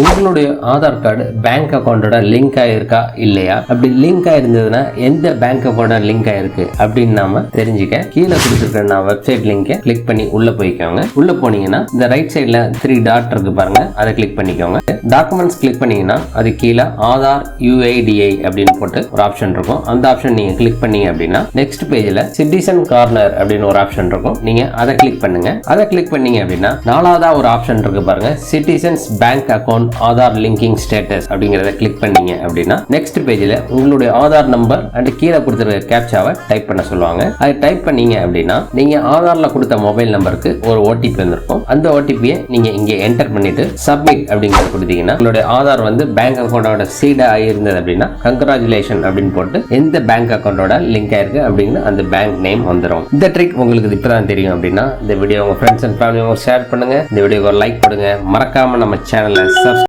உங்களுடைய Aadhaar card bank அக்கௌண்டோட link ஆயிருக்கா இல்லையா, அப்படி லிங்க் ஆயிருந்ததுன்னா எந்த பேங்க் அக்கௌண்டோட லிங்க் ஆயிருக்கு அப்படின்னு நாம தெரிஞ்சுக்க கீழே கொடுத்துருக்க நான் வெப்சைட் லிங்கை கிளிக் பண்ணி உள்ள போய்க்கோங்க. உள்ள போனீங்கன்னா இந்த ரைட் சைட்ல 3 டாட் இருக்கு பாருங்க, அதை கிளிக் பண்ணிக்கோங்க. டாக்குமெண்ட்ஸ் கிளிக் பண்ணீங்கன்னா அது கீழே ஆதார் UIDI அப்படின்னு போட்டு ஒரு ஆப்ஷன் இருக்கும். அந்த ஆப்ஷன் நீங்க கிளிக் பண்ணீங்க அப்படின்னா நெக்ஸ்ட் பேஜ்ல சிட்டிசன் கார்னர் அப்படின்னு ஒரு ஆப்ஷன் இருக்கும். நீங்க அதை கிளிக் பண்ணுங்க. அதை கிளிக் பண்ணீங்க அப்படின்னா 4ஆவதா ஒரு ஆப்ஷன் இருக்கு பாருங்க, citizens bank account Aadhaar linking status அப்படிங்கறத கிளிக் பண்ணீங்க அப்படின்னா நெக்ஸ்ட் பேஜ்ல உங்களுடைய ஆதார் நம்பர் அண்ட் கீழே கொடுத்திருக்க கேப்சாவை டைப் பண்ண சொல்லுவாங்க. அதை டைப் பண்ணீங்க அப்படின்னா நீங்க ஆதார்ல கொடுத்த மொபைல் நம்பருக்கு ஒரு OTP வந்திருக்கும். அந்த OTP-யை நீங்க இங்க என்டர் பண்ணிட்டு சப்மிட் அப்படிங்கறத கொடுத்தீங்கன்னா உங்களுடைய ஆதார் வந்து பேங்க் அக்கௌண்டோட சீடா ஆயிருந்தது அப்படின்னா கங்க்ராச்சுலேஷன் அப்படின்னு போட்டு எந்த பேங்க் அக்கௌண்டோட லிங்க் ஆயிருக்கு அப்படின்னு அந்த பேங்க் நேம் வந்துடும். இந்த ட்ரிக் உங்களுக்கு இப்பதான் தெரியும் அப்படின்னா இந்த வீடியோ உங்க ஃப்ரெண்ட்ஸ் அண்ட் ஃபேமிலி ஷேர் பண்ணுங்க. இந்த வீடியோக்கு ஒரு லைக் பண்ணுங்க. மறக்காம நம்ம சேனலை